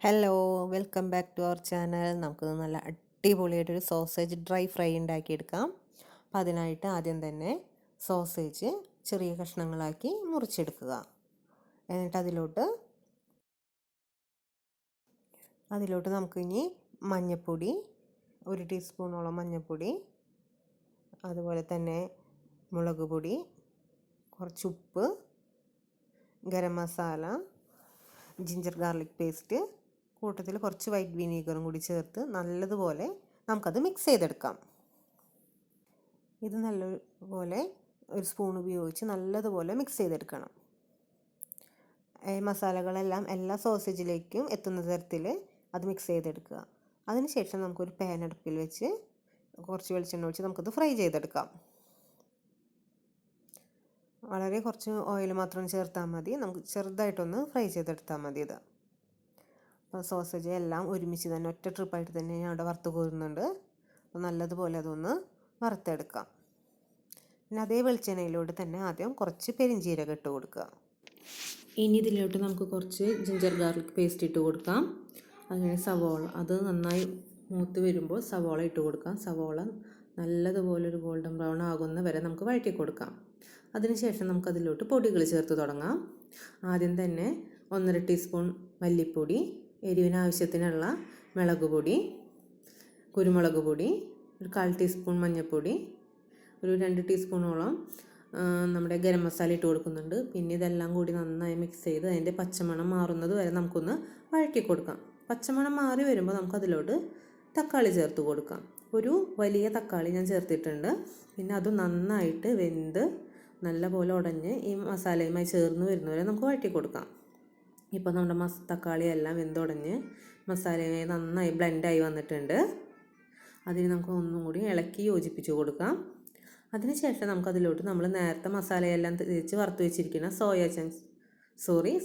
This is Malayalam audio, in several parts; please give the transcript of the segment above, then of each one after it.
Hello, welcome back to our channel. നമുക്ക് നല്ല അടിപൊളിയായിട്ടൊരു സോസേജ് ഡ്രൈ ഫ്രൈ ഉണ്ടാക്കിയെടുക്കാം. അപ്പം അതിനായിട്ട് ആദ്യം തന്നെ സോസേജ് ചെറിയ കഷ്ണങ്ങളാക്കി മുറിച്ചെടുക്കുക. എന്നിട്ട് അതിലോട്ട് നമുക്കിനി മഞ്ഞൾപ്പൊടി, 1 ടീസ്പൂണോളം മഞ്ഞൾപ്പൊടി, അതുപോലെ തന്നെ മുളക് പൊടി, കുറച്ച് ഉപ്പ്, garam masala, ginger garlic paste, കൂട്ടത്തിൽ കുറച്ച് വൈറ്റ് വിനീഗറും കൂടി ചേർത്ത് നല്ലതുപോലെ നമുക്കത് മിക്സ് ചെയ്തെടുക്കാം. ഇത് നല്ലതുപോലെ ഒരു സ്പൂൺ ഉപയോഗിച്ച് നല്ലതുപോലെ മിക്സ് ചെയ്തെടുക്കണം. മസാലകളെല്ലാം എല്ലാ സോസേജിലേക്കും എത്തുന്ന തരത്തിൽ അത് മിക്സ് ചെയ്തെടുക്കുക. അതിനുശേഷം നമുക്കൊരു പാൻ അടുപ്പിൽ വെച്ച് കുറച്ച് വെളിച്ചെണ്ണ ഒഴിച്ച് നമുക്കത് ഫ്രൈ ചെയ്തെടുക്കാം. വളരെ കുറച്ച് ഓയിൽ മാത്രം ചേർത്താൽ മതി. നമുക്ക് ചെറുതായിട്ടൊന്ന് ഫ്രൈ ചെയ്തെടുത്താൽ മതി ഇത്. അപ്പോൾ സോസേജ് എല്ലാം ഒരുമിച്ച് തന്നെ ഒറ്റ ട്രിപ്പായിട്ട് തന്നെ ഞാൻ അവിടെ വറുത്ത് കോരുന്നുണ്ട്. അപ്പോൾ നല്ലതുപോലെ അതൊന്ന് വറുത്തെടുക്കാം. പിന്നെ അതേ വെളിച്ചെണ്ണയിലോട്ട് തന്നെ ആദ്യം കുറച്ച് പെരിഞ്ജീരകം ഇട്ട് കൊടുക്കുക. ഇനി ഇതിലോട്ട് നമുക്ക് കുറച്ച് ജിഞ്ചർ ഗാർലിക് പേസ്റ്റ് ഇട്ട് കൊടുക്കാം. അങ്ങനെ സവോള അത് നന്നായി മൂത്ത് വരുമ്പോൾ സവോള ഇട്ട് കൊടുക്കാം. സവോള നല്ലതുപോലെ ഒരു ഗോൾഡൻ ബ്രൗൺ ആകുന്ന വരെ നമുക്ക് വഴറ്റി കൊടുക്കാം. അതിനുശേഷം നമുക്കതിലോട്ട് പൊടികൾ ചേർത്ത് തുടങ്ങാം. ആദ്യം തന്നെ 1.5 ടീസ്പൂൺ മല്ലിപ്പൊടി, എരിവിന് ആവശ്യത്തിനുള്ള മുളക് പൊടി, കുരുമുളക് പൊടി, ഒരു 1/4 ടീസ്പൂൺ മഞ്ഞൾപ്പൊടി, ഒരു 2 ടീസ്പൂണോളം നമ്മുടെ ഗരം മസാല ഇട്ട് കൊടുക്കുന്നുണ്ട്. പിന്നെ ഇതെല്ലാം കൂടി നന്നായി മിക്സ് ചെയ്ത് അതിൻ്റെ പച്ചമണം മാറുന്നത് വരെ നമുക്കൊന്ന് വഴറ്റി കൊടുക്കാം. പച്ചമണം മാറി വരുമ്പോൾ നമുക്കതിലോട്ട് തക്കാളി ചേർത്ത് കൊടുക്കാം. ഒരു വലിയ തക്കാളി ഞാൻ ചേർത്തിട്ടുണ്ട്. പിന്നെ അത് നന്നായിട്ട് വെന്ത് നല്ലപോലെ ഉടഞ്ഞ് ഈ മസാലയുമായി ചേർന്ന് വരുന്നവരെ നമുക്ക് വഴറ്റി കൊടുക്കാം. ഇപ്പോൾ നമ്മുടെ തക്കാളി എല്ലാം വെന്തുടഞ്ഞ് മസാലയുമായി നന്നായി ബ്ലെൻഡായി വന്നിട്ടുണ്ട്. അതിന് നമുക്ക് ഒന്നും കൂടി ഇളക്കി യോജിപ്പിച്ച് കൊടുക്കാം. അതിനുശേഷം നമുക്കതിലോട്ട് നമ്മൾ നേരത്തെ മസാലയെല്ലാം തേച്ച് വറുത്ത് വെച്ചിരിക്കുന്ന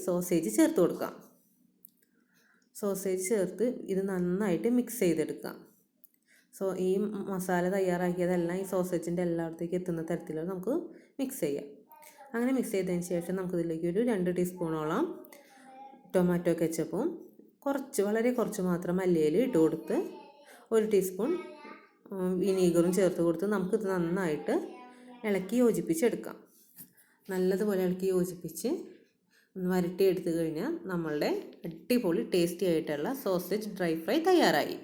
സോസേജ് ചേർത്ത് കൊടുക്കാം. സോസേജ് ചേർത്ത് ഇത് നന്നായിട്ട് മിക്സ് ചെയ്തെടുക്കാം. ഈ മസാല തയ്യാറാക്കിയതെല്ലാം ഈ സോസേജിൻ്റെ എല്ലായിടത്തേക്ക് എത്തുന്ന തരത്തിൽ നമുക്ക് മിക്സ് ചെയ്യാം. അങ്ങനെ മിക്സ് ചെയ്തതിന് ശേഷം നമുക്കിതിലേക്ക് ഒരു 2 ടീസ്പൂണോളം ടൊമാറ്റോ കെച്ചപ്പും വളരെ കുറച്ച് മാത്രം മല്ലിയില ഇട്ട് കൊടുത്ത് 1 ടീസ്പൂൺ വിനീഗറും ചേർത്ത് കൊടുത്ത് നമുക്കിത് നന്നായിട്ട് ഇളക്കി യോജിപ്പിച്ചെടുക്കാം. നല്ലതുപോലെ ഇളക്കി യോജിപ്പിച്ച് വരട്ടി എടുത്തു കഴിഞ്ഞാൽ നമ്മളുടെ അടിപൊളി ടേസ്റ്റി ആയിട്ടുള്ള സോസേജ് ഡ്രൈ ഫ്രൈ തയ്യാറായി.